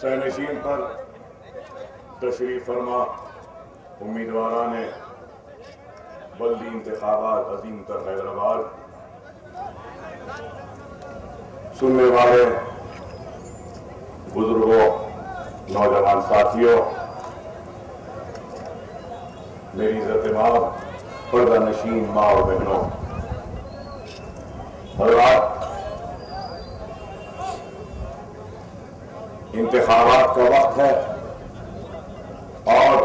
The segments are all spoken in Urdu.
سینشین پر تشریف فرما امیدواران بلدی انتخابات عظیم تر حیدرآباد، سننے والے بزرگوں، نوجوان ساتھیوں، میری عزت ماں، پردہ نشین ماں اور بہنوں، حضرات، انتخابات کا وقت ہے اور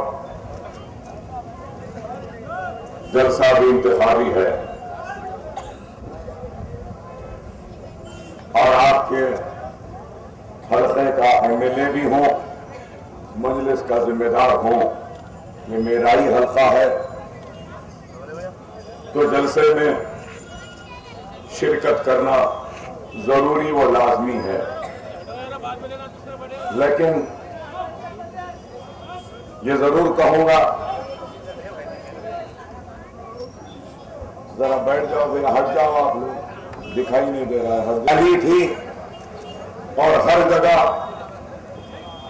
جلسہ بھی انتخابی ہے، اور آپ کے حلقے کا MLA بھی ہوں، مجلس کا ذمہ دار ہوں، یہ میرا ہی حلقہ ہے، تو جلسے میں شرکت کرنا ضروری و لازمی ہے، لیکن یہ ضرور کہوں گا، ذرا بیٹھ جاؤ بھیا، ہٹ جاؤ، آپ لوگ دکھائی نہیں دے رہا ہے، ہر تھی اور ہر جگہ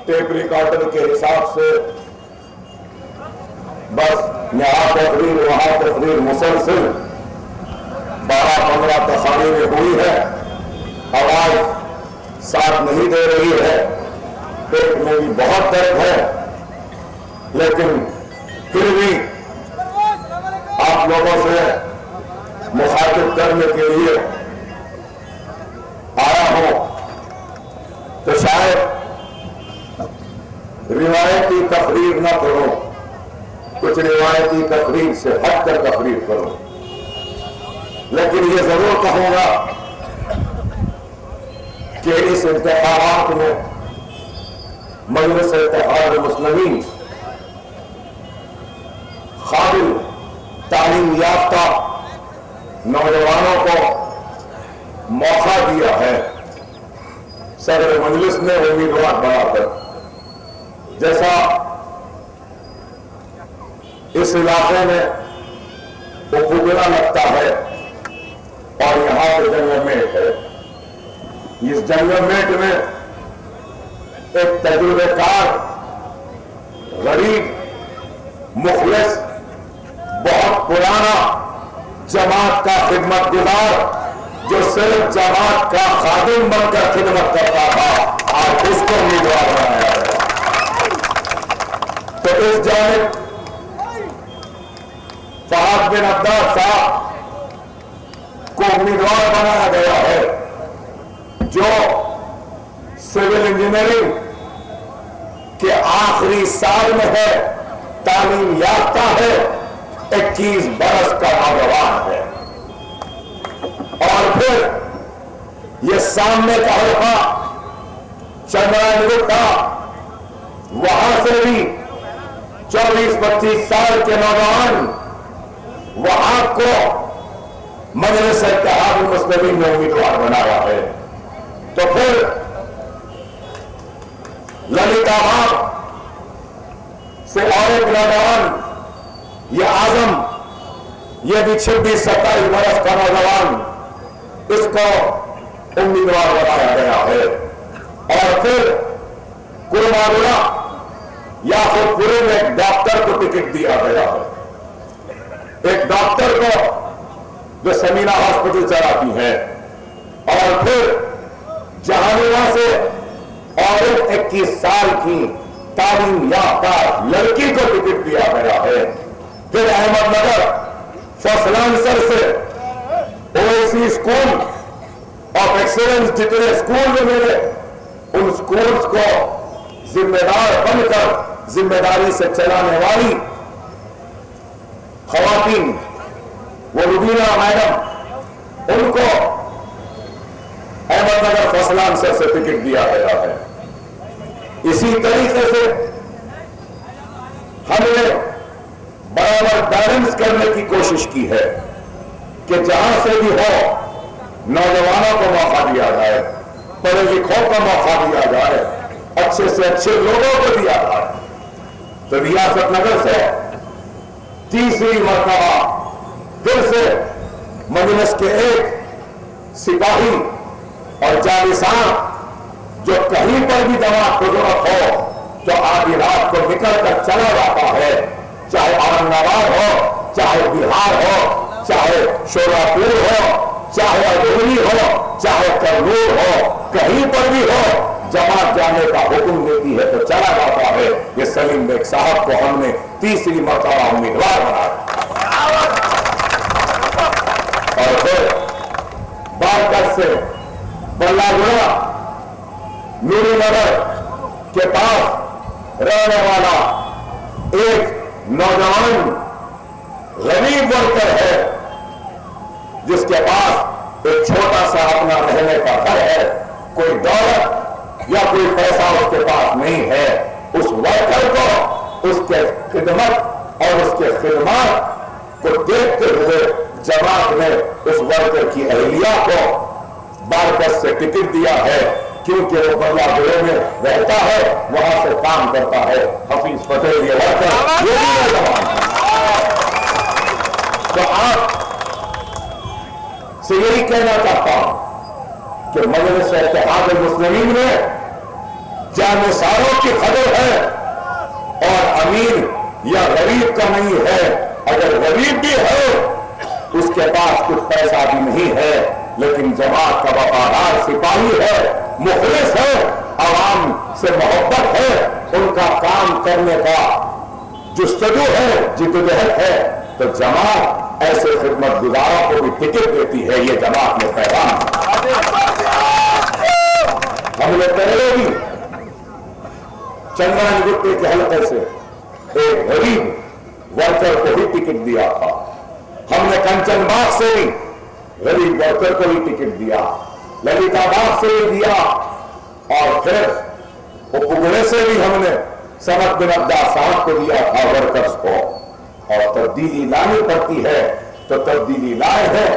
ٹیپ ریکارڈر کے حساب سے بس یہاں تقریر وہاں تقریر مسلسل 12-15 تقاریر ہوئی ہے، آواز ساتھ نہیں دے رہی ہے، پیٹ میں بھی بہت درد ہے، لیکن پھر بھی آپ لوگوں سے مخاطب کرنے کے لیے آیا ہوں، تو شاید روایتی تقریر نہ کرو، کچھ روایتی تقریر سے ہٹ کر تقریر کرو، لیکن یہ ضرور کہوں گا کہ اس انتخابات میں مجلس اتحاد المسلمین قابل تعلیم یافتہ نوجوانوں کو موقع دیا ہے، صدر مجلس نے امیدوار بنا کر، جیسا اس علاقے میں اپوگنا لگتا ہے اور یہاں پہ جنگل میٹ ہے، اس جنگل میٹ میں ایک تجربہ کار، غریب، مخلص، بہت پرانا جماعت کا خدمت گزار، جو صرف جماعت کا خادم بن کر خدمت کرتا تھا، آج اس کو امیدوار بنایا ہے، تو اس جانب فہد بن عبداد صاحب کو امیدوار بنایا گیا ہے، جو سول انجینئرنگ کے آخری سال میں ہے، تعلیم یافتہ ہے، 21 برس کا نوجوان ہے، اور پھر یہ سامنے کا حلقہ چندرائن گٹا، وہاں سے بھی 24-25 سال کے نوجوان، وہاں کو مجلس اتحاد المسلمین نے امیدوار بنایا ہے، تو پھر للت آباد سے اور ایک نوجوان، یہ اعظم، یہ بھی 26-27 برس کا نوجوان، اس کو امیدوار بنایا گیا ہے، اور پھر کرماللہ یاقوت پوری میں ایک ڈاکٹر کو ٹکٹ دیا گیا ہے، ایک ڈاکٹر کو جو سمینا ہاسپٹل چلاتی ہے، اور پھر جہانویہ سے اور ایک 21 سال کی تعلیم یافتہ لڑکی کو ٹکٹ دیا گیا ہے، پھر احمد نگر فصلانسر سے OAC اسکول آف ایکسلنس جتنے اسکول میں ملے، ان اسکولز کو ذمہ دار بن کر ذمہ داری سے چلانے والی خواتین، وہ روبینہ میڈم، ان کو احمد نگر فصلانسر سے ٹکٹ دیا گیا ہے۔ اسی طریقے سے ہم نے برابر بیلنس کرنے کی کوشش کی ہے کہ جہاں سے بھی ہو نوجوانوں کو موقع دیا جائے، پڑھے لکھوں کو موقع دیا جائے، اچھے سے اچھے لوگوں کو دیا جائے، تو ریاست نگر سے تیسری مرتبہ پھر سے مجلس کے ایک سپاہی اور جالسان جو کہیں پر بھی جماعت کو ضرورت ہو تو آدھی رات کو نکل کر چلا جاتا ہے، چاہے اورنگ آباد ہو، چاہے بہار ہو، چاہے شولاپور ہو، چاہے ادھوری ہو، چاہے کرنول ہو، کہیں پر بھی ہو، جماعت جانے کا حکم دیتی ہے تو چلا جاتا ہے۔ یہ سلیم بیگ صاحب کو ہم نے تیسری مرتبہ امیدوار بنایا، اور پھر بارگڑھ سے بلہ گڑا نوری نگر کے پاس رہنے والا ایک نوجوان غریب ورکر ہے، جس کے پاس ایک چھوٹا سا اپنا رہنے کا گھر ہے، کوئی دولت یا کوئی پیسہ اس کے پاس نہیں ہے۔ اس ورکر کو اس کے خدمت اور اس کے خدمات کو دیکھتے ہوئے جماعت نے اس ورکر کی اہلیہ کو بارگڑھ سے ٹکٹ دیا ہے، کیونکہ وہ بلہ گڑے میں رہتا ہے، وہاں سے کام کرتا ہے۔ حفیظ پٹیل یہ ورکر یہ بھی نوجوان ہے۔ تو آپ سے یہی کہنا چاہتا ہوں کہ مجلس اتحاد المسلمین میں جانصاروں کی قدر ہے اور امیر یا غریب کا نہیں ہے۔ اگر غریب بھی ہے، اس کے پاس کچھ پیسہ بھی نہیں ہے، لیکن جماعت کا وفادار سپاہی ہے، مخلص ہے، عوام سے محبت ہے، ان کا کام کرنے کا جستجو ہے، جدوجہد ہے، تو جماعت ایسے خدمت گزاروں کو بھی ٹکٹ دیتی ہے۔ یہ جماعت میں پیغام ہم نے پہلے بھی چندران گٹے کے حلقے سے ایک غریب ورکر کو بھی ٹکٹ دیا تھا، ہم نے کنچن باغ سے بھی غریب ورکر کو بھی ٹکٹ دیا، للیتا باغ سے بھی دیا، اور پھر اپگڑے سے بھی ہم نے سمت بن عبداللہ صاحب کو دیا تھا ورکرز کو۔ اور تبدیلی لانی پڑتی ہے تو تبدیلی لائے ہیں،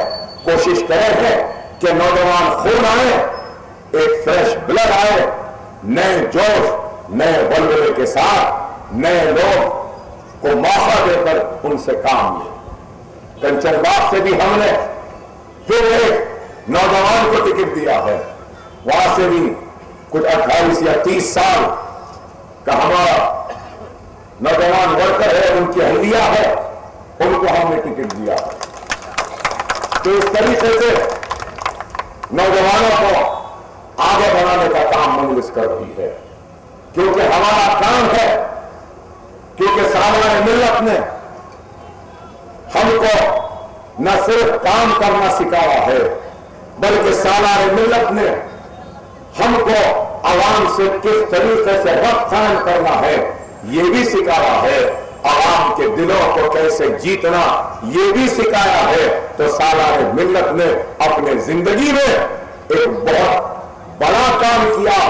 کوشش کرے ہیں کہ نوجوان خون آئے، ایک فریش بلڈ آئے، نئے جوش نئے ولولے کے ساتھ نئے لوگ کو موقع دے کر ان سے کام لے۔ کنچن باغ سے بھی ہم نے پھر ایک نوجوان کو ٹکٹ دیا ہے، وہاں سے بھی کچھ 28 یا 30 سال کا ہمارا نوجوان ورکر ہے، ان کی اہلیہ ہے، ان کو ہم نے ٹکٹ دیا ہے۔ تو اس طریقے سے نوجوانوں کو آگے بڑھانے کا کام مجلس کر رہی ہے، کیونکہ ہمارا کام ہے، کیونکہ سالانہ ملت نے ہم کو نہ صرف کام کرنا سکھایا ہے، بلکہ سالانہ ملت نے ہم کو عوام سے کس طریقے سے ربط قائم کرنا ہے یہ بھی سکھایا ہے، عوام کے دلوں کو کیسے جیتنا یہ بھی سکھایا ہے۔ تو سالانہ ملت نے اپنے زندگی میں ایک بہت بڑا کام کیا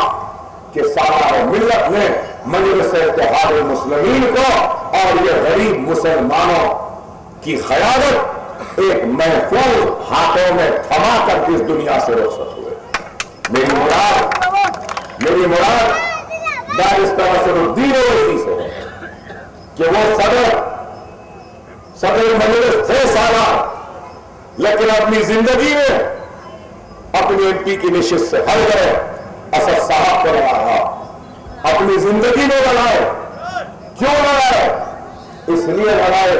کہ سالانہ ملت نے مجلس اتحاد المسلمین کو اور یہ غریب مسلمانوں کی قیادت ایک محفوظ ہاتھوں میں تھما کر اس دنیا سے رخصت ہوئے۔ میری مراد بارسٹر اسد الدین اویسی سے ہے کہ وہ صدر مجلس تھے سالہ، لیکن اپنی زندگی میں اپنی ایم پی کی نشست سے ہٹ گئے، اسد صاحب کو لڑایا، اپنی زندگی میں لڑائے۔ کیوں لڑائے؟ اس لیے لڑائے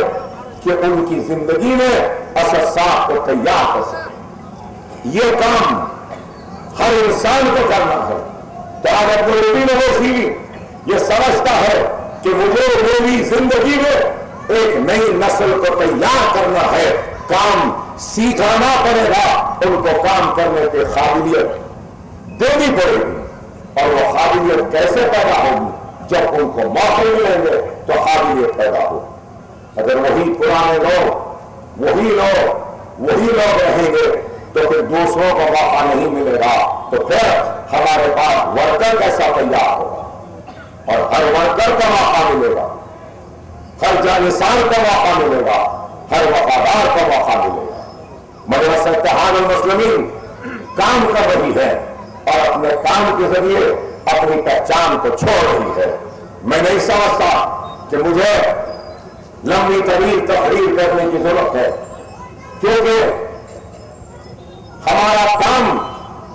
کہ ان کی زندگی میں اسد صاحب کو تیار کر سکے۔ یہ کام ہر انسان کو کرنا ہے۔ تو آج عبدالدین اویسی یہ سمجھتا ہے کہ مجھے میری زندگی میں ایک نئی نسل کو تیار کرنا ہے، کام سیکھانا پڑے گا، ان کو کام کرنے کی قابلیت دینی پڑے گی۔ اور وہ قابلیت کیسے پیدا ہوگی؟ جب ان کو موقع ملیں گے تو قابلیت پیدا ہوگی۔ اگر وہی پرانے لوگ وہی لوگ رہیں گے تو پھر دوسروں کو موقع نہیں ملے گا، تو پھر ہمارے پاس ورکر کیسا تیار ہوگا؟ اور ہر ورکر کا موقع ملے گا، ہر جانصار کا موقع ملے گا، ہر وفادار کا موقع ملے گا۔ مجلس اتحاد المسلمین کام کر رہی ہے اور اپنے کام کے ذریعے اپنی پہچان کو چھوڑ رہی ہے۔ میں نہیں سمجھتا کہ مجھے لمبی طویل تقریر کرنے کی ضرورت ہے، کیونکہ ہمارا کام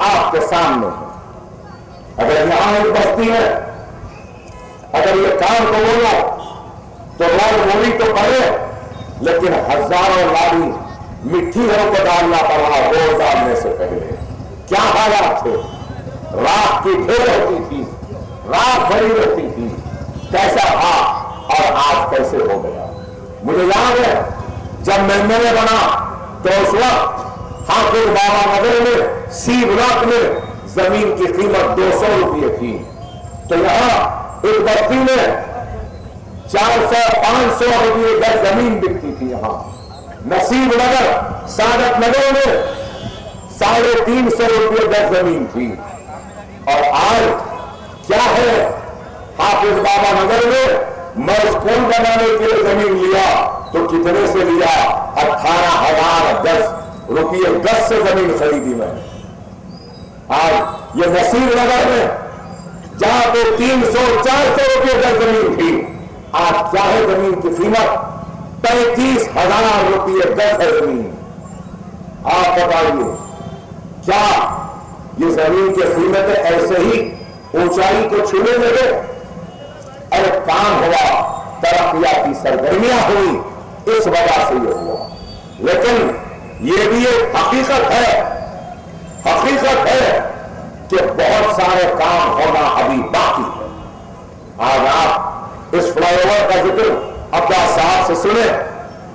آپ کے سامنے ہے اگر یہاں ایک بستی ہے، اگر یہ کام کو بولو تو روڈ مووی تو کرے، لیکن ہزاروں لاری مٹھی کو ڈالنا پڑا روڈ ڈالنے سے پہلے۔ کیا حالات تھے؟ رات کی ڈھیر ہوتی تھی، رات بھری رہتی تھی، کیسا تھا اور آج کیسے ہو گیا؟ مجھے یاد ہے جب میں نے بنا تو اس وقت حافظ بابا نگر میں سی بلاک میں زمین کی قیمت 200 روپئے تھی، تو یہاں ایک بستی میں 400-500 روپئے گز زمین بکتی تھی۔ یہاں نصیب نگر سعادت نگر میں 350 روپئے گز زمین تھی، اور آج کیا ہے؟ حافظ بابا نگر میں اسکول بنانے کے لیے زمین لیا تو کتنے سے لیا؟ 18,000 روپئے گز سے زمین خریدی میں نے۔ آج یہ نصیب نگر میں جہاں پہ 300-400 روپئے گز زمین تھی، آج کیا ہے زمین کی قیمت؟ 35,000 روپئے گز ہے زمین۔ آپ بتائیے کیا یہ زمین کی قیمتیں ایسے ہی اونچائی کو چھونے لگے؟ ارے کام ہوا، ترقیاتی سرگرمیاں ہوئی، اس وجہ سے یہ ہوا۔ لیکن یہ بھی ایک حقیقت ہے کہ بہت سارے کام ہونا ابھی باقی ہے۔ آج آپ اس فلائی اوور کا ذکر عباس صاحب سے سنیں،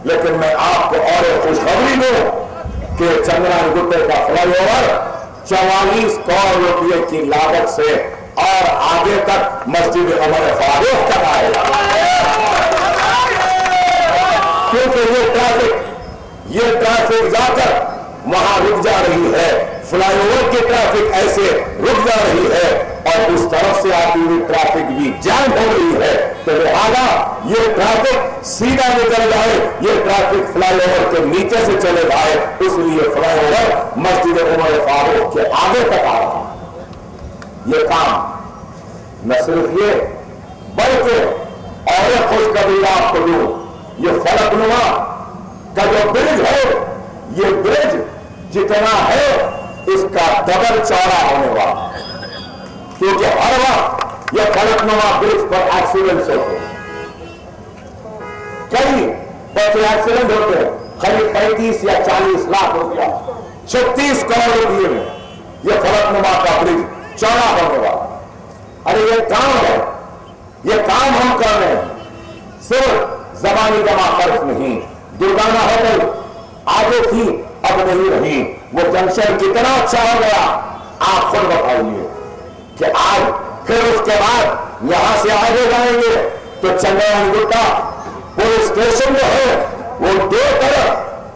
لیکن میں آپ کو اور ایک خوشخبری دوں کہ چندران گٹے کا فلائی اوور 44 کروڑ روپئے کی لاگت سے اور آگے تک مسجد عمر فاروق تک آئے گا، کیونکہ یہ ٹریفک جا کر وہاں رک جا رہی ہے، فلائی اوور کی ٹریفک ایسے رک جا رہی ہے، اور اس طرف سے آتی ہوئی ٹریفک بھی جام ہو رہی ہے، تو لہٰذا یہ ٹریفک سیدھا نکل جائے، یہ ٹریفک فلائی اوور کے نیچے سے چلے جائے، اس لیے فلائی اوور مسجد عمر فاروق کے آگے تک آ رہا ہے۔ یہ کام نہ صرف یہ بلکہ اور ایک خوشخبری آپ کو دوں، یہ فلک نما کا جو برج ہے، یہ برج جتنا ہے اس کا ڈبل چوڑا ہونے والا ہے، کیونکہ ہر وقت یہ فلک نما برج پر ایکسیڈنٹس ہوتے ہیں، کئی بڑے ایکسیڈنٹ ہوتے ہیں، قریب 35 یا 40 لاکھ روپیہ 36 کروڑ روپئے میں یہ فلک نما کا برج چوڑا ہونے والا۔ ارے یہ کام ہے، یہ کام ہم کر رہے ہیں، صرف زبانی جمع خرچ نہیں۔ درگانا ہوٹل آگے تھی، اب نہیں رہی، وہ جنکشن کتنا اچھا ہو گیا آپ خود بتائیے کہ آج پھر اس کے بعد یہاں سے آگے جائیں گے تو چندران گٹا پولیس اسٹیشن جو ہے وہ 2 طرف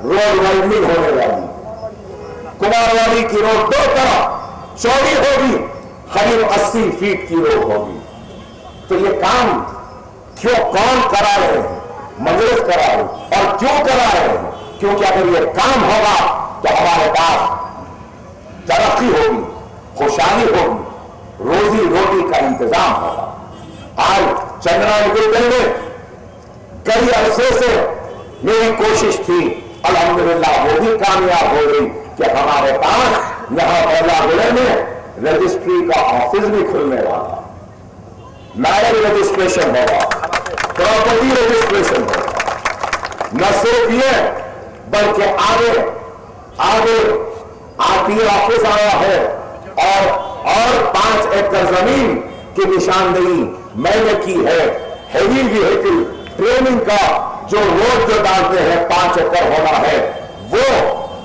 روڈ وائڈنگ ہونے والی، کمار والی کی روڈ 2 طرف چوڑی ہوگی، قریب 80 فیٹ کی روڈ ہوگی۔ تو یہ کام کیوں کون کرا رہے ہیں؟ مجلس کرا رہے ہیں، اور کیوں کرا رہے ہیں؟ کیونکہ اگر یہ کام ہوگا تو ہمارے پاس ترقی ہوگی، خوشحالی ہوگی، روزی روٹی کا انتظام ہوگا۔ آج چندران گٹے میں کئی عرصے سے میری کوشش تھی، الحمدللہ وہ بھی کامیاب ہو گئی کہ ہمارے پاس یہاں بولا گڑے میں رجسٹری کا آفس بھی کھلنے والا، میرج رجسٹریشن ہوگا، پراپرٹی رجسٹریشن ہوگا۔ نہ صرف یہ بلکہ آگے آرٹی آفس آیا ہے، اور 5 ایکڑ زمین کی نشاندہی میں نے کی ہے۔ ہیوی ویہیکل ٹریننگ کا جو روڈ جو ڈالتے ہیں 5 ایکڑ ہونا ہے، وہ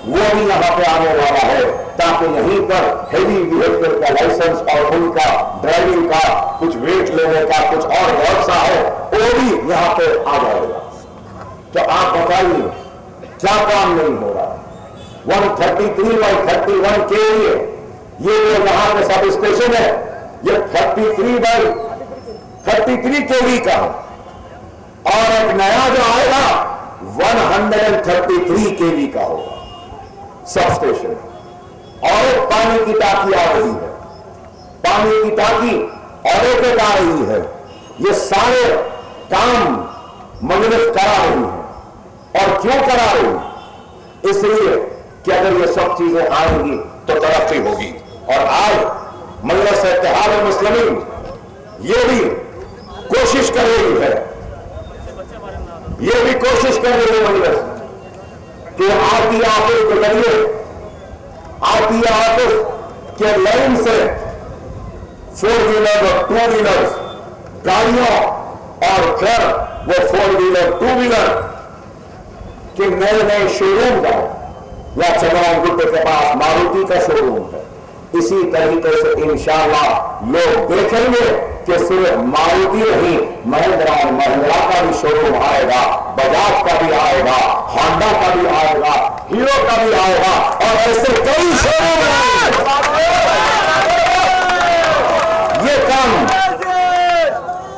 بھی یہاں پہ آنے والا ہے، تاکہ یہیں پر ہیوی ویہیکل کا لائسنس اور ان کا ڈرائیونگ کا کچھ ویٹ لینے کا کچھ اور بہت سا ہے، وہ بھی یہاں پہ آ جائے گا۔ تو آپ بتائیے کیا کام نہیں ہو رہا؟ 133 اور 31 کے لیے یہ جو یہاں پہ سب اسٹیشن ہے، یہ 33 کے لیے کا ہے، اور ایک نیا جو آئے گا 133 کے لیے کا ہوگا سب اسٹیشن، اور ایک پانی کی ٹانکی آ رہی ہے، پانی کی ٹانکی اور ایک آ رہی ہے۔ یہ سارے کام مجلس کرا رہی ہے، اور کیوں کرا رہی ہے؟ اس لیے کہ اگر یہ سب چیزیں آئیں گی تو ترقی ہوگی۔ اور آج مجلس اتحاد المسلمین یہ بھی کوشش کر رہی ہے، یہ بھی کوشش کر رہی ہے مجلس کہ آرٹی آفس کے ذریعے آرٹی آفس کے لائن سے 4 ویلر اور 2 ویلر گاڑیوں اور پھر وہ 4 ویلر 2 ویلر کہ نئے شو روم کا یا چندران گٹے کے پاس ماروتی کا شو روم ہے، اسی طریقے سے انشاءاللہ لوگ دیکھیں گے کہ صرف ماروتی نہیں، مہندرا کا بھی شو روم آئے گا، بجاج کا بھی آئے گا، ہانڈا کا بھی آئے گا، ہیرو کا بھی آئے گا، اور ایسے کئی شو روم یہ کام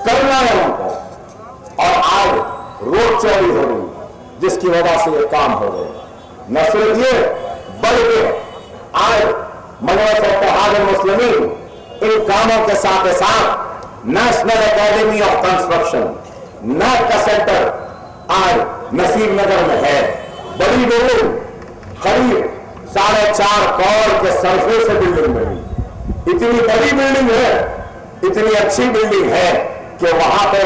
کرنا ہے ان کو۔ اور آج روڈ چوری ہو رہی جس کی وجہ سے یہ کام ہو رہے ہیں، نہ صرف یہ بلکہ آج مجلس اتحاد المسلمین ان کاموں کے ساتھ ساتھ نیشنل اکیڈمی آف کنسٹرکشن نیک کا سینٹر آج نصیب نگر میں ہے، بڑی بلڈنگ قریب 4.5 کروڑ کے سرفے سے بلڈنگ بنی، اتنی بڑی بلڈنگ ہے، اتنی اچھی بلڈنگ ہے کہ وہاں پہ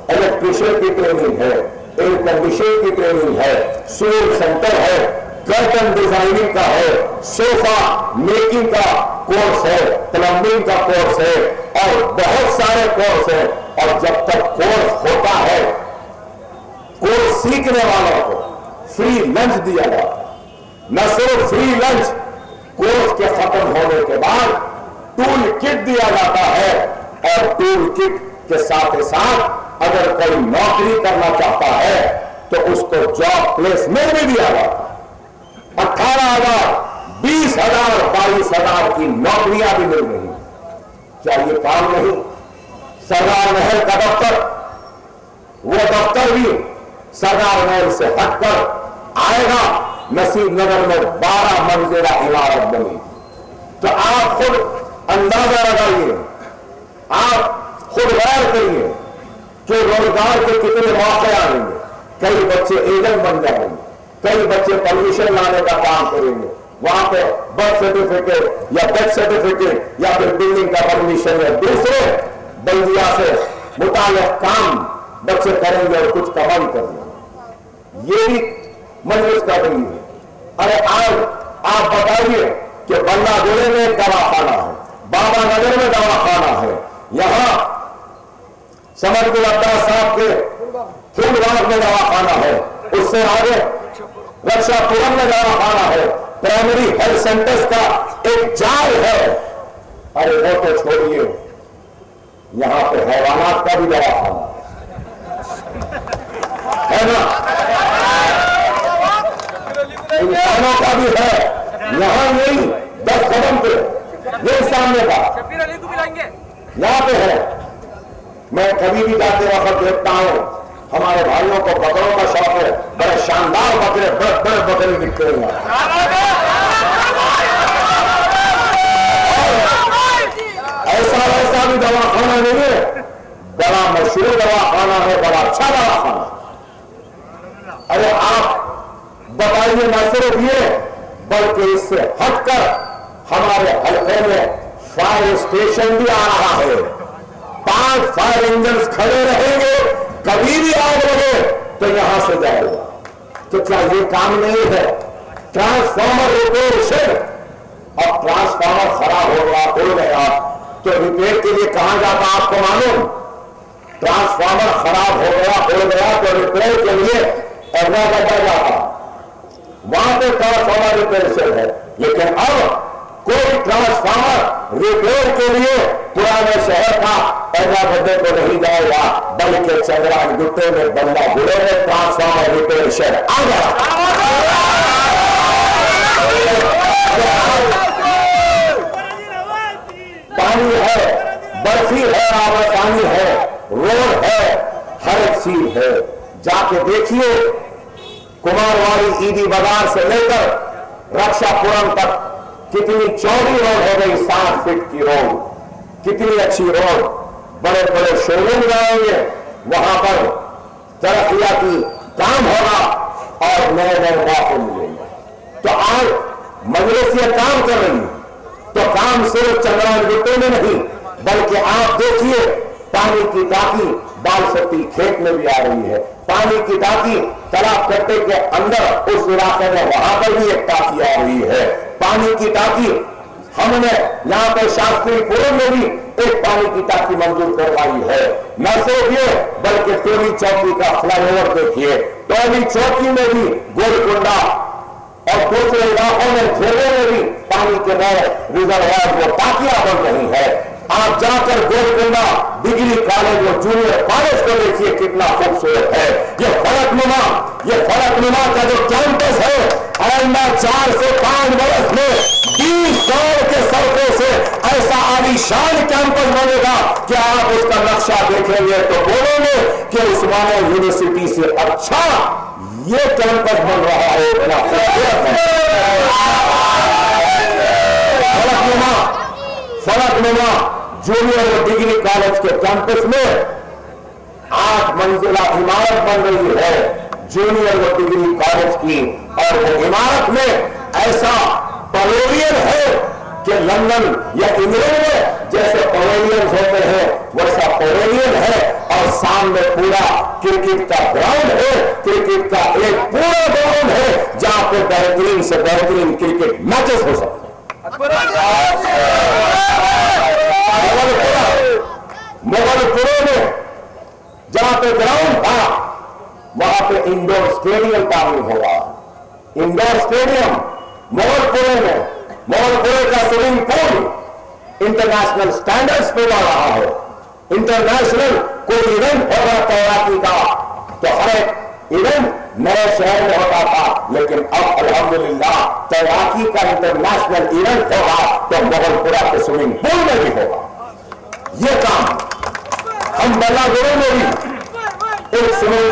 الیکٹریشین کی ٹریننگ ہے، ایئر کنڈیشن کی ٹریننگ ہے، سول سینٹر ہے، کرٹن ڈیزائننگ کا ہے، صوفہ میکنگ کا کورس ہے، پلمبنگ کا کورس ہے، اور بہت سارے کورس ہیں۔ اور جب تک کورس ہوتا ہے، کورس سیکھنے والوں کو فری لنچ دیا جاتا ہے، نہ صرف فری لنچ، کورس کے ختم ہونے کے بعد ٹول کٹ دیا جاتا ہے، اور ٹول کٹ کے ساتھ اگر کوئی نوکری کرنا چاہتا ہے تو اس کو جاب پلیسمنٹ بھی دیا جاتا ہے، 18,000 20,000 22,000 کی نوکریاں بھی مل رہی ہیں۔ کیا یہ کام نہیں؟ سردار محل کا دفتر، وہ دفتر بھی سردار محل سے ہٹ کر آئے گا، نصیب نگر میں 12 منزلہ عمارت بنی۔ تو آپ خود اندازہ لگائیے، آپ خود غور کریے کہ روزگار کے کتنے موقع آئیں گے، کئی بچے ایجنٹ بن جائیں گے، کئی بچے پرمیشن لانے کا کام کریں گے، وہاں پہ برتھ سرٹیفکیٹ یا ڈیتھ سرٹیفکیٹ یا پھر بلڈنگ کا پرمیشن یا دوسرے بلدیہ سے متعلق کام بچے کریں گے اور کچھ کمائی کریں گے۔ یہ بھی مجلس کر رہی ہے۔ ارے آج آپ بتائیے کہ بندہ گولے میں ایک دواخانہ ہے، بابا نگر میں دواخانہ ہے، یہاں سمر گل عباس صاحب کے فوڈ باغ میں دواخانہ ہے، اس سے آگے رکشا پورم میں دواخانہ ہے، پرائمری ہیلتھ سینٹرز کا ایک جال ہے۔ ارے وہ تو چھوڑیے، یہاں پہ حیوانات کا بھی دواخانہ ہے نا، انسانوں کا بھی ہے، یہاں نہیں 10 قدم پہ یہ سامنے کا یہاں پہ ہے۔ میں کبھی بھی جاتے وقت دیکھتا ہوں ہمارے بھائیوں کو بکروں کا شوق ہے، بڑے شاندار بکرے، بڑے بکرے دکھتے ہیں، ایسا ویسا بھی دواخانہ نہیں ہے، بڑا مشہور دواخانہ ہے، بڑا اچھا دواخانہ۔ ارے آپ بتائیے، نہ صرف یہ بلکہ اس سے ہٹ کر ہمارے حلقے میں فائر اسٹیشن بھی آ رہا ہے، 5 فائر انجنز کھڑے رہیں گے، کبھی بھی آگ لگے تو یہاں سے جائے گا۔ تو کیا یہ کام نہیں ہے؟ ٹرانسفارمر ریپیئر شیڈ، اب ٹرانسفارمر خراب ہو گیا، اڑ گیا تو ریپیئر کے لیے کہاں جاتا آپ کو معلوم؟ ٹرانسفارمر خراب ہو گیا، اڑ گیا تو ریپیئر کے لیے ایرنا گڈا جاتا، وہاں پہ ٹرانسفارمر ریپیئر شیڈ ہے۔ لیکن اب کوئی ٹرانسفارمر ریپیئر کے لیے پرانے شہر کا ایرنا گڈے کو نہیں جائے گا، بلکہ چندران گٹے میں بندہ گڑے میں ٹرانسفارمر ریپیئر شیڈ آ گیا۔ پانی ہے، برفی ہے، آبادانی ہے، روڈ ہے، ہر ایک چیز ہے۔ جا کے دیکھیے کمار والی عیدی بازار سے لے کر رکشا پورم تک کتنی چوڑی روڈ ہو گئی، 60 فٹ کی روڈ، کتنی اچھی روڈ، بڑے بڑے شو روم جائیں گے، وہاں پر ترقیاتی کام ہوگا اور نئے نئے موقع ملیں گے۔ تو آج مجلس یہ کام کر رہی ہے، تو کام صرف چندران گٹے میں نہیں بلکہ آپ دیکھیے پانی کی ٹانکی بالسٹی کھیت میں بھی آ رہی ہے، پانی کی ٹانکی تالاب کٹے کے اندر اس علاقے میں وہاں پر بھی ایک ٹانکی آ رہی ہے، پانی کی ٹانکی ہم نے یہاں پہ شاستری پورم میں بھی ایک پانی کی ٹانکی منظور کروائی ہے۔ نہ صرف یہ بلکہ ٹولی چوکی کا فلائی اوور دیکھیے، ٹولی چوکی میں بھی گولکنڈا اور دوسرے علاقوں میں جھیلوں میں بھی پانی کے نئے ریزروائر وہ ٹانکیاں بن رہی ہے۔ آپ جا کر گولکنڈا ڈگری کالج اور جونیئر کالج کو دیکھیے کتنا خوبصورت ہے۔ یہ فلک نما کا جو کیمپس ہے آئندہ 4 سے 5 برس میں 20 کروڑ کے سڑکوں سے ایسا عالیشان کیمپس بنے گا کہ آپ اس کا نقشہ دیکھیں گے تو بولیں گے کہ عثمانیہ یونیورسٹی سے اچھا یہ کیمپس بن رہا ہے، اتنا خوبصورت ہے۔ فلک نما جونیئر اور ڈگری کالج کے کیمپس میں 8 منزلہ عمارت بن رہی ہے جونیئر اور ڈگری کالج کی، اور وہ عمارت میں ایسا پویلین ہے کہ لندن یا انگلینڈ میں جیسے پویلین ہوتے ہیں ویسا پویلین ہے، اور سامنے پورا کرکٹ کا گراؤنڈ ہے، کرکٹ کا ایک پورا گراؤنڈ ہے جہاں پہ بہترین سے بہترین کرکٹ میچز ہو سکتے ہیں۔ مغل پورے میں جہاں پہ گراؤنڈ تھا وہاں پہ انڈور اسٹیڈیم تعمیر ہوگا، انڈور اسٹیڈیم مغل پورے میں۔ مغل پورے کا سوئمنگ پول انٹرنیشنل سٹینڈرڈز پہ جا رہا ہے، انٹرنیشنل کوئی ایونٹ ہوگا تیراکی کا تو ہر ایک ایونٹ نئے شہر میں ہوتا تھا، لیکن اب الحمدللہ تیراکی کا انٹرنیشنل ایونٹ ہوگا تو مغل پورہ کے سوئمنگ پول میں بھی ہوگا۔ یہ کام ہم بلہ گڑے میں بھی ایک سوئمنگ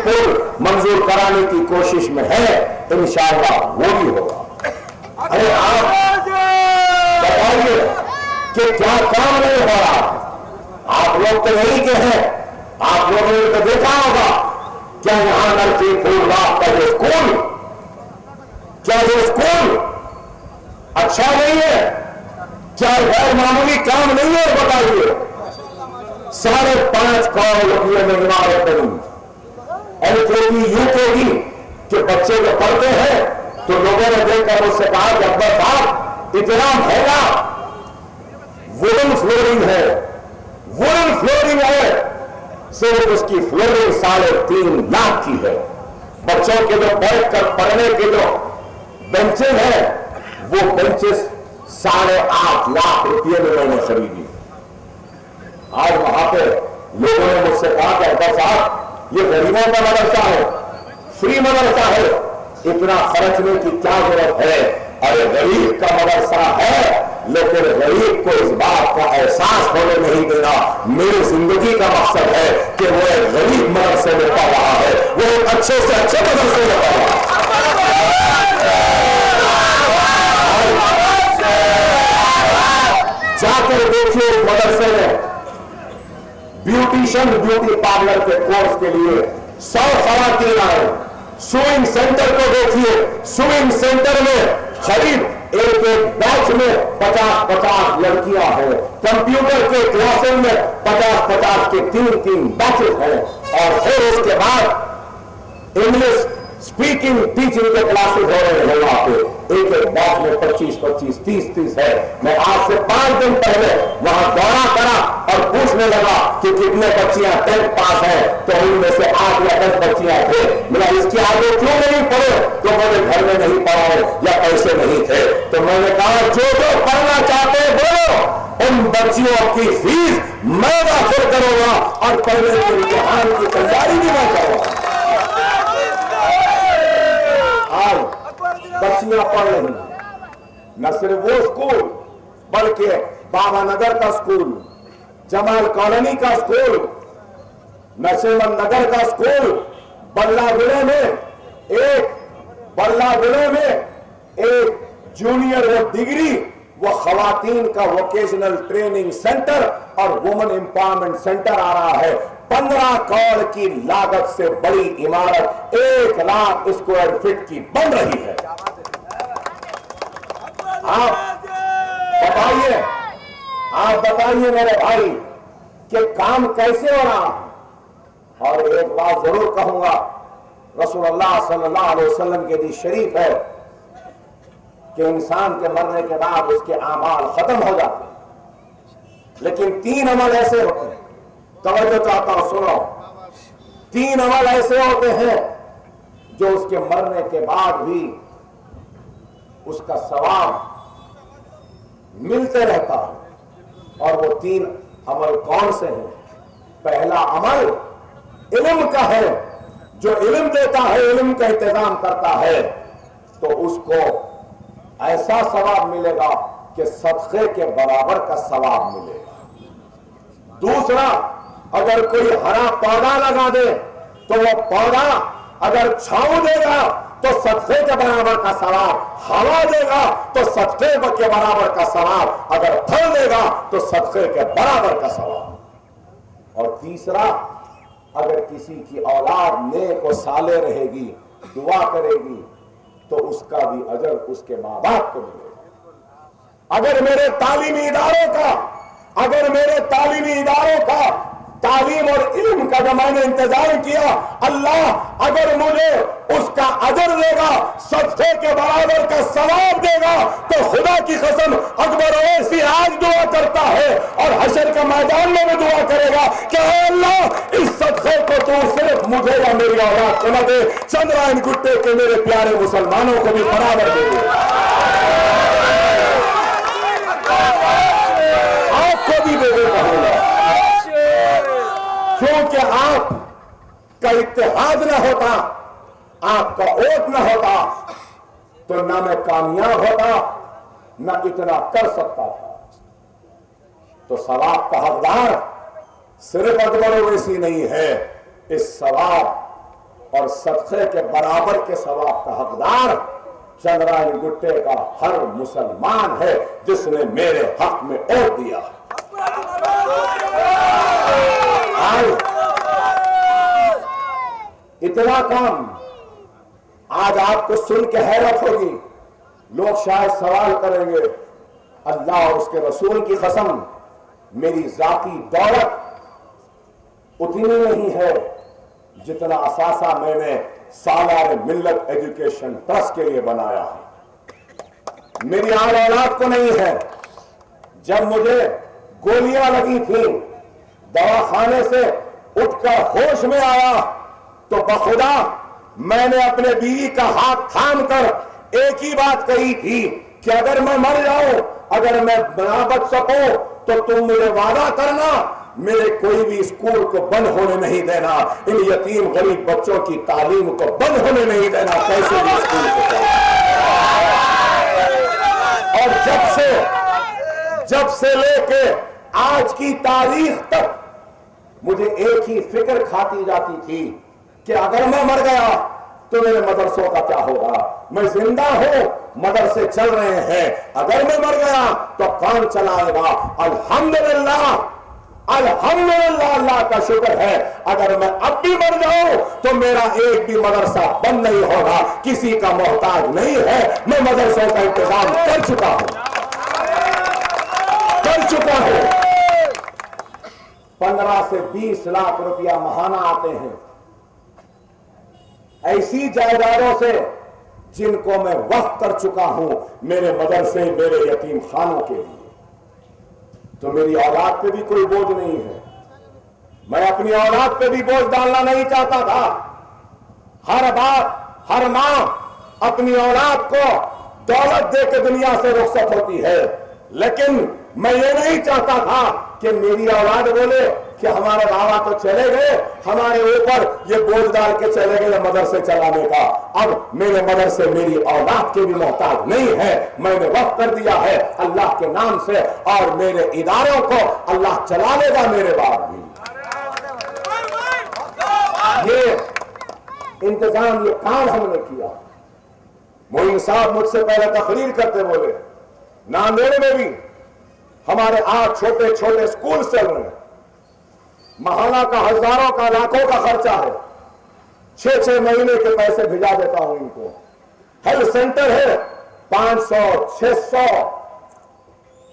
پول منظور کرانے کی کوشش میں ہے، انشاءاللہ وہ بھی ہوگا۔ ارے آپ بتائیے کہ کیا کام نہیں ہو رہا؟ آپ لوگ تو یہی کہ ہیں، آپ لوگوں نے تو دیکھا ہوگا کیا یہاں نلکی پھول راہ کا یہ اسکول، کیا یہ اسکول اچھا نہیں ہے؟ کیا غیر معمولی کام نہیں ہے؟ بتائیے 5.5 کروڑ روپئے میں عمارت بنی، LKG UKG کے بچے جو پڑھتے ہیں تو لوگوں نے دیکھ کر اس سے کہا کہ ابا صاحب اتنا مہنگا ووڈن فلورنگ ہے، ووڈن فلورنگ ہے، صرف اس کی فلورنگ 3.5 لاکھ کی ہے۔ بچوں کے جو بیٹھ کر پڑھنے کے جو بینچز ہیں وہ بینچز 8.5 لاکھ روپئے میں میں نے خریدی۔ آج وہاں پہ لوگوں نے مجھ سے کہا کہ ابا صاحب یہ غریبوں کا مدرسہ ہے، فری مدرسہ ہے، اتنا خرچنے کی کیا ضرورت ہے؟ ارے غریب کا مدرسہ ہے لیکن غریب کو اس بات کا احساس ہونے نہیں دینا۔ میری زندگی کا مقصد ہے کہ وہ ایک غریب مدرسے میں پڑھ رہا ہے، وہ ایک اچھے سے اچھے مدرسے میں پڑھ رہا ہے۔ جا کر دیکھیے مدرسے میں بیوٹیشن بیوٹی پارلر کے کورس کے لیے 100 خواتین آئے۔ سوئنگ سینٹر کو دیکھیے، سوئنگ سینٹر میں قریب ایک بیچ میں 50 لڑکیاں ہیں، کمپیوٹر کے کلاسوں میں 50 کے 3 بیچز ہیں، اور پھر اس کے بعد انگلش اسپیکنگ ٹیچنگ کے کلاسز ہو رہے ہیں وہاں پہ، ایک بیچ میں 25 30 ہے۔ میں آج سے 5 دن پہلے وہاں دورہ کرا اور پوچھنے لگا کہ کتنے بچیاں 10th پاس ہیں، تو ان میں سے 8 یا 10 بچیاں تھے۔ میں اس کی آگے کیوں نہیں پڑھے؟ تو میرے گھر میں نہیں پڑھائے یا پیسے نہیں تھے۔ تو میں نے کہا جو پڑھنا چاہتے بولو، ان بچیوں کی فیس میں داخل کروں گا اور پڑھنے کے امتحان کی تیاری بھی میں کروں گا۔ بچیاں پڑھ رہی ہیں، نہ صرف وہ اسکول بلکہ بابا نگر کا اسکول، جمال کالونی کا اسکول، نشیمن نگر کا اسکول، بلہ گڑے میں ایک جونیئر و ڈگری وہ خواتین کا ووکیشنل ٹریننگ سینٹر اور وومن امپاورمنٹ سینٹر آ رہا ہے۔ 15 کروڑ کی لاگت سے بڑی عمارت 1 لاکھ اسکوائر فٹ کی بن رہی ہے۔ آپ بتائیے میرے بھائی کہ کام کیسے ہو رہا ہے؟ اور ایک بات ضرور کہوں گا، رسول اللہ صلی اللہ علیہ وسلم کے حدیث شریف ہے کہ انسان کے مرنے کے بعد اس کے اعمال ختم ہو جاتے ہیں، لیکن 3 عمل ایسے ہوتے ہیں، توجہ چاہتا ہوں سنو، 3 عمل ایسے ہوتے ہیں جو اس کے مرنے کے بعد بھی اس کا ثواب ملتے رہتا ہے، اور وہ 3 عمل کون سے ہیں؟ پہلا عمل علم کا ہے، جو علم دیتا ہے، علم کا انتظام کرتا ہے، تو اس کو ایسا ثواب ملے گا کہ صدقے کے برابر کا ثواب ملے گا۔ دوسرا، اگر کوئی ہرا پودا لگا دے تو وہ پودا اگر چھاؤں دے گا تو صدقے کے برابر کا ثواب، ہوا دے گا تو صدقے کے برابر کا ثواب، اگر پھل دے گا تو صدقے کے برابر کا ثواب۔ اور تیسرا، اگر کسی کی اولاد نیک و صالح رہے گی، دعا کرے گی، تو اس کا بھی اجر اس کے ماں باپ کو ملے گا۔ اگر میرے تعلیمی اداروں کا تعلیم اور علم کا جو میں نے انتظام کیا، اللہ اگر مجھے اس کا اجر دے گا، صدقے کے برابر کا ثواب دے گا، تو خدا کی قسم اکبر اویسی آج دعا کرتا ہے اور حشر کے میدان میں بھی دعا کرے گا کہ اے اللہ اس صدقے کو تو صرف مجھے یا میری اولاد کو نہ دے، چندرائن گٹے کے میرے پیارے مسلمانوں کو بھی برابر دے دے، آپ کو بھی دے دے کہوں گا، کیونکہ آپ کا اتحاد نہ ہوتا، آپ کا ووٹ نہ ہوتا تو نہ میں کامیاب ہوتا، نہ اتنا کر سکتا تھا۔ تو ثواب کا حقدار صرف اکبر اویسی نہیں ہے، اس ثواب اور صدقے کے برابر کے ثواب کا حقدار چندرائن گٹے کا ہر مسلمان ہے جس نے میرے حق میں ووٹ دیا۔ اتنا کام آج آپ کو سن کے حیرت ہوگی، لوگ شاید سوال کریں گے، اللہ اور اس کے رسول کی قسم میری ذاتی دولت اتنی نہیں ہے جتنا اثاثہ میں نے سالار ملت ایجوکیشن ٹرسٹ کے لیے بنایا ہے، میری آل اولاد کو نہیں ہے۔ جب مجھے گولیاں لگی تھیں، دواخانے سے اٹھ کر ہوش میں آیا تو بخدا میں نے اپنے بیوی کا ہاتھ تھام کر ایک ہی بات کہی تھی کہ اگر میں مر جاؤں، اگر میں نہ بچ سکوں تو تم مجھے وعدہ کرنا میرے کوئی بھی اسکول کو بند ہونے نہیں دینا، ان یتیم غریب بچوں کی تعلیم کو بند ہونے نہیں دینا، کیسے بھی اسکول کو۔ اور جب سے لے کے آج کی تاریخ تک مجھے ایک ہی فکر کھاتی جاتی تھی کہ اگر میں مر گیا تو میرے مدرسوں کا کیا ہوگا؟ میں زندہ ہوں، مدرسے چل رہے ہیں، اگر میں مر گیا تو کون چلائے گا؟ الحمدللہ اللہ کا شکر ہے، اگر میں اب بھی مر جاؤں تو میرا ایک بھی مدرسہ بند نہیں ہوگا، کسی کا محتاج نہیں ہے، میں مدرسوں کا انتظام کر چکا ہوں۔ 15 سے 20 لاکھ روپیہ ماہانہ آتے ہیں ایسی جائیدادوں سے جن کو میں وقف کر چکا ہوں میرے مدرسے، میرے یتیم خانوں کے لیے۔ تو میری اولاد پہ بھی کوئی بوجھ نہیں ہے، میں اپنی اولاد پہ بھی بوجھ ڈالنا نہیں چاہتا تھا۔ ہر باپ ہر ماں اپنی اولاد کو دولت دے کے دنیا سے رخصت ہوتی ہے، لیکن میں یہ نہیں چاہتا تھا کہ میری اولاد بولے کہ ہمارے بابا تو چلے گئے، ہمارے اوپر یہ بوجھ ڈال کے چلے گئے مدرسے چلانے کا، اب میرے مدرسے میری اولاد کے بھی محتاج نہیں ہے، میں نے وقف کر دیا ہے اللہ کے نام سے، اور میرے اداروں کو اللہ چلا لے گا میرے بعد بھی۔ یہ انتظام، یہ کام ہم نے کیا۔ معین صاحب مجھ سے پہلے تقریر کرتے بولے ناندیڑ میں بھی ہمارے 8 چھوٹے چھوٹے سکول چل رہے ہیں، ماہانہ کا ہزاروں کا لاکھوں کا خرچہ ہے، 6 مہینے کے پیسے بھیجا دیتا ہوں ان کو۔ ہیلتھ سینٹر ہے 500 600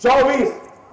24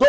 2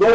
2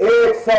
100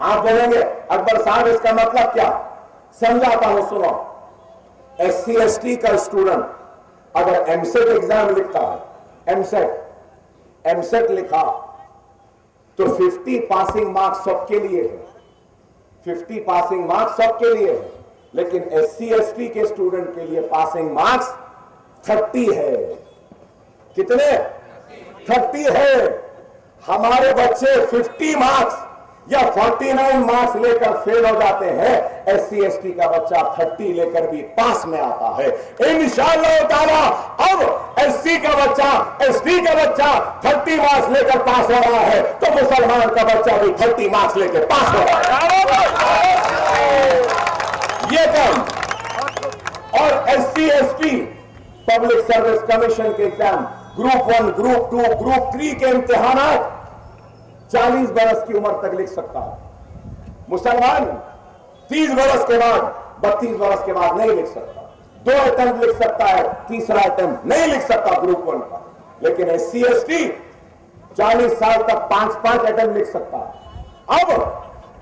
آپ بولیں گے اکبر صاحب اس کا مطلب کیا؟ سمجھاتا ہوں سنو. ایس سی ایس ٹی کا اسٹوڈنٹ اگر ایم سیٹ ایگزام لکھتا ہے، ایم سیٹ لکھا تو 50 پاسنگ مارکس سب کے لیے ہے، 50 پاسنگ مارکس سب کے لیے ہے. لیکن ایس سی ایس ٹی کے اسٹوڈنٹ کے لیے پاسنگ مارکس 30 ہے. کتنے؟ 30 ہے. ہمارے بچے 50 مارکس یا 49 مارکس لے کر فیل ہو جاتے ہیں، ایس سی ایس ٹی کا بچہ 30 لے کر بھی پاس میں آتا ہے. انشاءاللہ تعالی اب ایس سی کا بچہ، ایس ٹی کا بچہ 30 مارکس لے کر پاس ہو رہا ہے تو مسلمان کا بچہ بھی 30 مارکس لے کر پاس ہو رہا ہے. یہ کام. اور S C S T public service commission کے ایگزام، گروپ 1، گروپ 2، گروپ 3 کے امتحانات 40 برس کی عمر تک لکھ سکتا ہے. مسلمان 30 برس کے بعد، 32 برس کے بعد نہیں لکھ سکتا. 2 اٹمپٹ لکھ سکتا ہے، تیسرا اٹمپٹ نہیں لکھ سکتا گروپ 1 کا. لیکن ایس سی ایس ٹی 40 سال تک 5 اٹمپٹ لکھ سکتا ہے.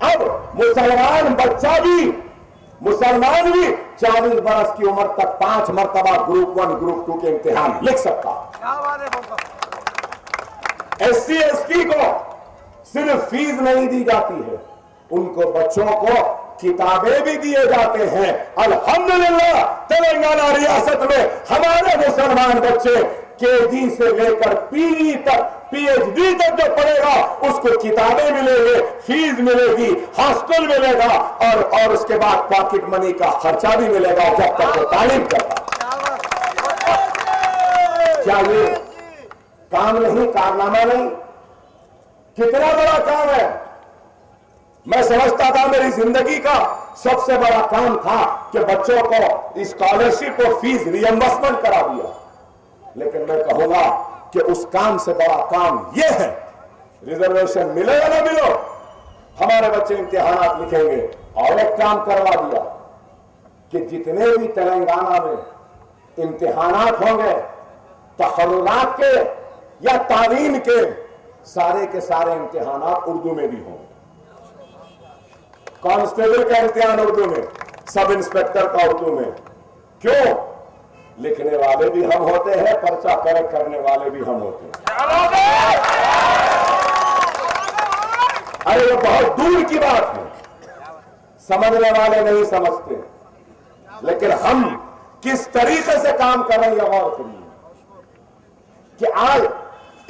اب مسلمان بچہ بھی، مسلمان بھی 40 برس کی عمر تک 5 مرتبہ گروپ 1، گروپ 2 کے امتحان لکھ سکتا ہے. ایس سی ایس ٹی کو صرف فیس نہیں دی جاتی ہے، ان کو بچوں کو کتابیں بھی دیے جاتے ہیں. الحمدللہ تلنگانہ ریاست میں ہمارے مسلمان بچے کے جی سے لے کر پی ایچ ڈی تک جو پڑھے گا اس کو کتابیں ملیں گے، فیس ملے گی، ہاسٹل ملے گا اور اس کے بعد پاکٹ منی کا خرچہ بھی ملے گا جب تک وہ تعلیم کرتا. کیا یہ کام نہیں، کارنامہ نہیں؟ کتنا بڑا کام ہے. میں سمجھتا تھا میری زندگی کا سب سے بڑا کام تھا کہ بچوں کو اسکالرشپ اور فیس ریمبرسمنٹ کرا دیا. لیکن میں کہوں گا کہ اس کام سے بڑا کام یہ ہے، ریزرویشن ملے یا نہ ملو ہمارے بچے امتحانات لکھیں گے. اور ایک کام کروا دیا کہ جتنے بھی تلنگانہ میں امتحانات ہوں گے، تقررات کے یا تعلیم کے، سارے کے سارے امتحانات اردو میں بھی ہوں. کانسٹیبل کا امتحان اردو میں، سب انسپیکٹر کا اردو میں. کیوں؟ لکھنے والے بھی ہم ہوتے ہیں، پرچہ کریکٹ کرنے والے بھی ہم ہوتے ہیں. ارے یہ بہت دور کی بات ہے، سمجھنے والے نہیں سمجھتے. لیکن ہم کس طریقے سے کام کر رہے ہیں غور کریے کہ آج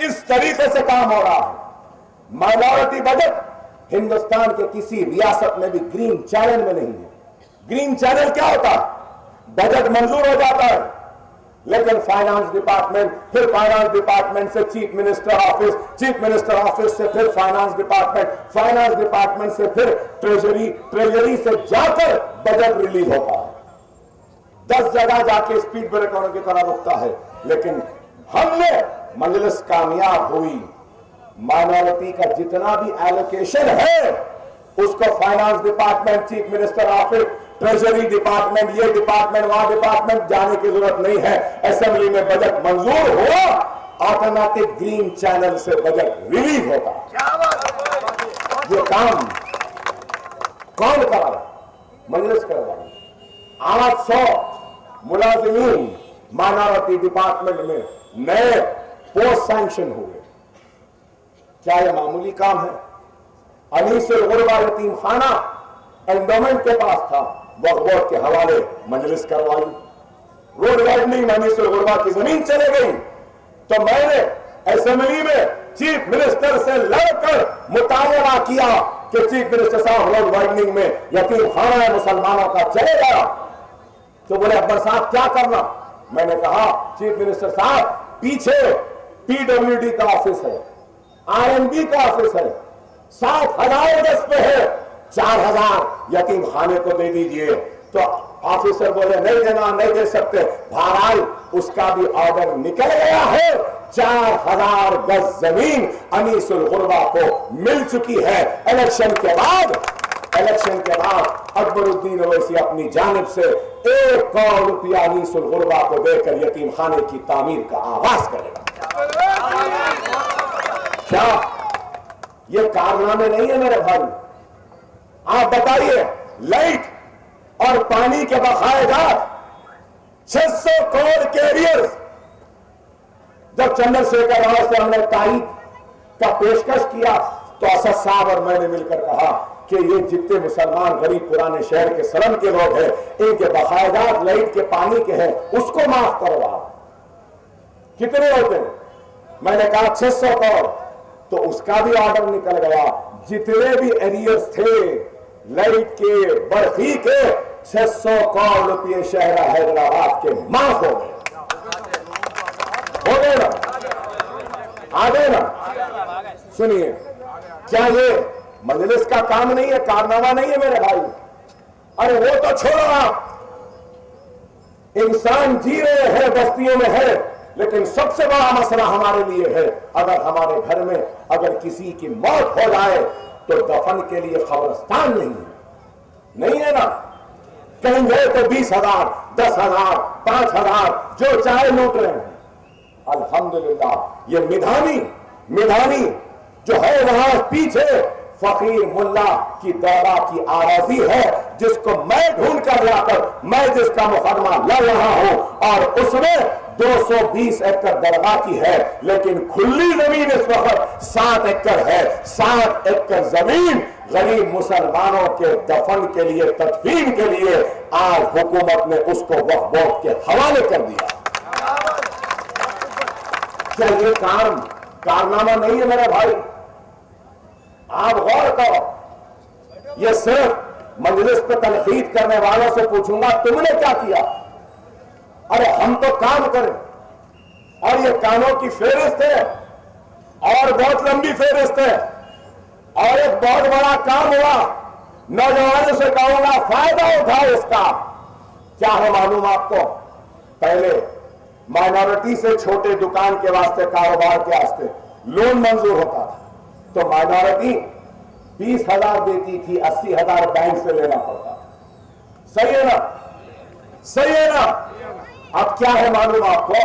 اس طریقے سے کام ہو رہا ہے. مائنورٹی بجٹ ہندوستان کے کسی ریاست میں بھی گرین چینل میں نہیں ہے. گرین چینل کیا ہوتا ہے؟ بجٹ منظور ہو جاتا ہے لیکن فائنانس ڈپارٹمنٹ، پھر فائنانس ڈپارٹمنٹ سے chief minister office, chief minister office سے پھر فائنانس ڈپارٹمنٹ، فائنانس ڈپارٹمنٹ سے پھر ٹریجری سے جا کر بجٹ ریلیز ہوتا ہے. 10 جگہ جا کے اسپیڈ بریکروں کی طرح رکتا ہے. لیکن ہم نے مجلس کامیاب ہوئی، مائنورٹی کا جتنا بھی ایلوکیشن ہے اس کو finance department, chief minister office, treasury department, یہ ڈپارٹمنٹ، وہاں ڈپارٹمنٹ جانے کی ضرورت نہیں ہے. اسمبلی میں بجٹ منظور ہوا، آٹومیٹک گرین چینل سے بجٹ ریلیز ہوتا. یہ کام کون کر رہا ہے؟ مجلس کر رہا ہے. 800 ملازمین مائنورٹی ڈپارٹمنٹ میں نئے پوسٹ سینکشن ہوئے. کیا یہ معمولی کام ہے؟ انیس الغربہ یتیم خانہ انڈومنٹ کے پاس تھا، وقف بورڈ کے حوالے مجلس کروائی. روڈ وائڈننگ انیس الغربہ کی زمین چلے گئی تو میں نے اسمبلی میں چیف منسٹر سے لڑ کر مطالبہ کیا کہ چیف منسٹر صاحب روڈ وائڈننگ میں یتیم خانہ مسلمانوں کا چلے گا. تو بولے اکبر صاحب کیا کرنا؟ میں نے کہا چیف منسٹر صاحب پیچھے پی ڈبلیو ڈی کا آفس ہے، آر این بی کا آفس ہے، 7,000 گز پہ ہے، 4,000 یتیم خانے کو دے دیجئے. تو آفیسر بولے نہیں دینا، نہیں دے سکتے. بہرحال اس کا بھی آرڈر نکل گیا ہے. 4,000 گز زمین انیس الغربہ کو مل چکی ہے. الیکشن کے بعد اکبر الدین اویسی اپنی جانب سے 1 کروڑ روپیہ انیس الغربہ کو دے کر یتیم خانے کی تعمیر کا آغاز کرے گا. کیا یہ کارنامے نہیں ہے میرے بھائی؟ آپ بتائیے لائٹ اور پانی کے بقائے جات 600 کروڑ کے ایریئر جب چندر شیکھر راؤ سے ہم نے تائید کا پیشکش کیا تو اسد صاحب اور میں نے مل کر کہا کہ یہ جتنے مسلمان غریب پرانے شہر کے سلم کے لوگ ہیں ان کے بقائے جات لائٹ کے پانی کے ہیں اس کو معاف کرو آپ کتنے ہوتے ہیں میں نے کہا 600 کروڑ تو اس کا بھی آرڈر نکل گیا جتنے بھی ایریئرز تھے لائٹ کے برقی کے 600 کروڑ روپئے شہر حیدرآباد کے معاف ہو گئے نا آگے نا سنیے کیا یہ مجلس کا کام نہیں ہے کارنامہ نہیں ہے میرے بھائی ارے وہ تو چھوڑو آپ انسان جی رہے ہیں بستیوں میں ہے لیکن سب سے بڑا مسئلہ ہمارے لیے ہے اگر ہمارے گھر میں اگر کسی کی موت ہو جائے تو دفن کے لیے قبرستان نہیں ہے نا کہیں گئے تو 20,000 10,000 5,000 جو چاہے لوٹ رہے ہیں الحمدللہ یہ میدانی جو ہے وہاں پیچھے فقیر ملا کی دورہ کی آرازی ہے جس کو میں ڈھونڈ کر لا کر میں جس کا مقدمہ لڑ رہا ہوں اور اس میں 220 ایکڑ درگاہ کی ہے لیکن کھلی زمین اس وقت 7 ایکڑ ہے 7 ایکڑ زمین غریب مسلمانوں کے دفن کے لیے تدفین کے لیے آج حکومت نے اس کو وقف بورڈ کے حوالے کر دیا کیا یہ کارنامہ نہیں ہے میرے بھائی آپ غور کرو یہ صرف مجلس پہ تنقید کرنے والوں سے پوچھوں گا تم نے کیا کیا ارے ہم تو کام کریں اور یہ کاموں کی فہرست ہے اور بہت لمبی فہرست ہے اور ایک بہت بڑا کام ہوا نوجوانوں سے کہوں گا فائدہ اٹھاؤ اس کا کیا ہے معلوم آپ کو پہلے مائنورٹی سے چھوٹے دکان کے واسطے کاروبار کے واسطے لون منظور ہوتا تھا تو مائنورٹی 20,000 دیتی تھی 80,000 بینک سے لینا پڑتا صحیح ہے نا اب کیا ہے معلوم آپ کو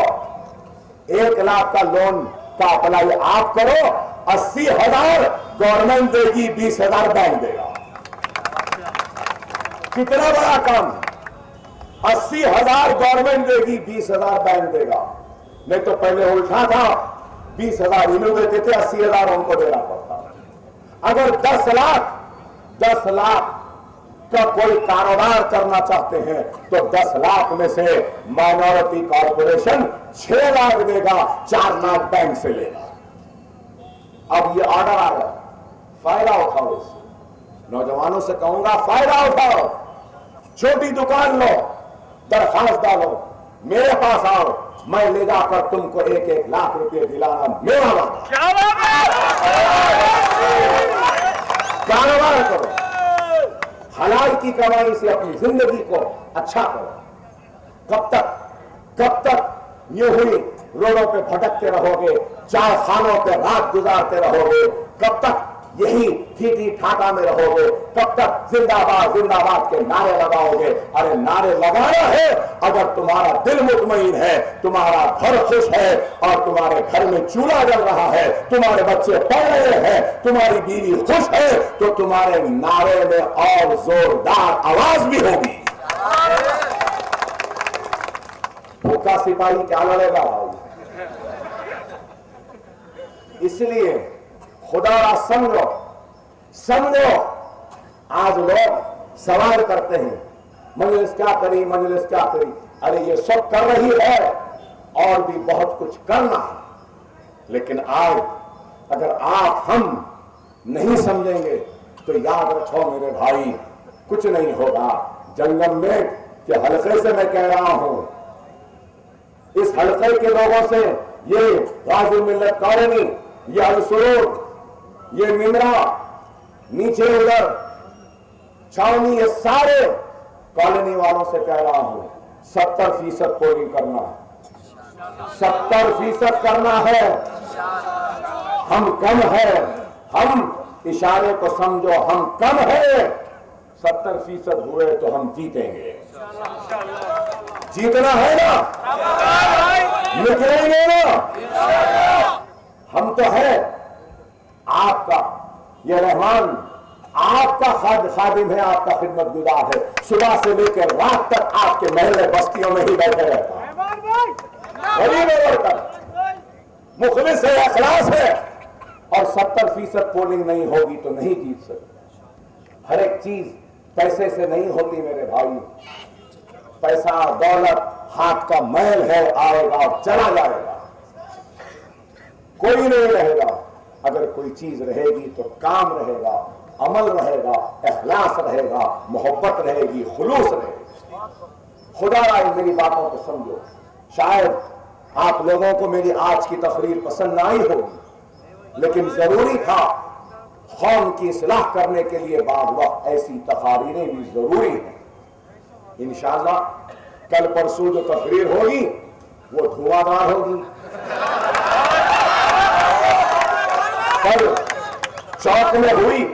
1 لاکھ کا لون کا اپلائی آپ کرو 80,000 گورنمنٹ دے گی 20,000 بینک دے گا کتنا بڑا کام 80,000 گورنمنٹ دے گی 20,000 بینک دے گا نہیں تو پہلے الٹا تھا 20,000 انہوں دیتے تھے 80,000 ان کو دینا پڑتا اگر 10 لاکھ کا کوئی کاروبار کرنا چاہتے ہیں تو 10 لاکھ میں سے مائنورٹی کارپوریشن 6 لاکھ دے گا 4 لاکھ بینک سے لے گا اب یہ آرڈر آ گیا فائدہ اٹھاؤ اس سے نوجوانوں سے کہوں گا فائدہ اٹھاؤ چھوٹی دکان لو درخواست ڈالو میرے پاس آؤ میں لے جا کر تم کو 1-1 لاکھ روپے دلانا میرا وعدہ کاروبار کرو حلال کی کمائی سے اپنی زندگی کو اچھا کرو کب تک یہ ہوئی روڈوں پہ بھٹکتے رہو گے چائے خانوں پہ رات گزارتے رہو گے کب تک یہی ٹھیٹھی ٹھاٹا میں رہو گے کب تک زندہ باد کے نعرے لگاؤ گے ارے نعرے لگانا ہے اگر تمہارا دل مطمئن ہے تمہارا گھر خوش ہے اور تمہارے گھر میں چولہا جل رہا ہے تمہارے بچے پڑھ رہے ہیں تمہاری بیوی خوش ہے تو تمہارے نعرے میں اور زوردار آواز بھی ہوگی بھوکا سپاہی کیا لڑے گا اس لیے خدا را سمجھو آج لوگ سوال کرتے ہیں مجلس کیا کری ارے یہ سب کر رہی ہے اور بھی بہت کچھ کرنا ہے لیکن آج اگر آپ ہم نہیں سمجھیں گے تو یاد رکھو میرے بھائی کچھ نہیں ہوگا جنگم میں کہ حلقے سے میں کہہ رہا ہوں اس حلقے کے لوگوں سے یہ غازی ملت کالونی یہ السرور یہ نمرا نیچے ادھر چھاونی یہ سارے کالونی والوں سے کہہ رہا ہوں 70% پولنگ کرنا ہے 70% کرنا ہے ہم کم ہے ہم اشارے کو سمجھو ہم کم ہے 70% ہوئے تو ہم جیتیں گے جیتنا ہے نا نکلیں گے نا ہم تو ہے آپ کا یہ رحمان آپ کا خادم ہے، آپ کا خدمت گزار ہے، صبح سے لے کے رات تک آپ کے محلے بستیوں میں ہی بیٹھے رہتا ہے، غریب ہے، مخلص ہے، اخلاص ہے، اور 70% پولنگ نہیں ہوگی تو نہیں جیت سکتے۔ ہر ایک چیز پیسے سے نہیں ہوتی میرے بھائی، پیسہ دولت ہاتھ کا میل ہے، آئے گا اور چلا جائے گا، کوئی نہیں رہے گا۔ اگر کوئی چیز رہے گی تو کام رہے گا، عمل رہے گا، اخلاص رہے گا، محبت رہے گی، خلوص رہے گا۔ خدا رائے میری باتوں کو سمجھو۔ شاید آپ لوگوں کو میری آج کی تقریر پسند نہ آئی ہوگی، لیکن ضروری تھا، قوم کی اصلاح کرنے کے لیے بعض وقت ایسی تقاریریں بھی ضروری ہیں۔ انشاءاللہ کل پرسوں جو تقریر ہوگی وہ دھواں دار ہوگی۔ کل چوک میں ہوئی،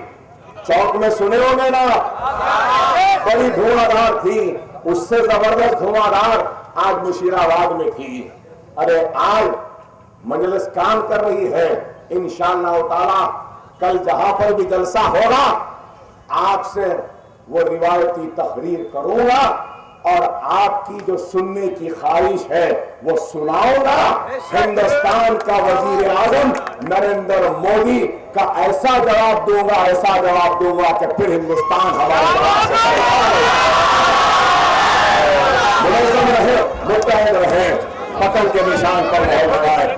چوک میں سنے ہو گے نا، بڑی دھواں دار تھی، اس سے زبردست دھواں دار آج مشیر آباد میں تھی۔ ارے آج مجلس کام کر رہی ہے، انشاءاللہ تعالی کل جہاں پر بھی جلسہ ہوگا آپ سے وہ روایتی تقریر کروں گا، اور آپ کی جو سننے کی خواہش ہے وہ سناؤں گا۔ ہندوستان کا وزیر اعظم نریندر مودی کا ایسا جواب دوں گا، ایسا جواب دوں گا کہ پھر ہندوستان ہمارے جواب سے منظم رہے، متحد رہے، قتل کے نشان پر نہیں لگائے۔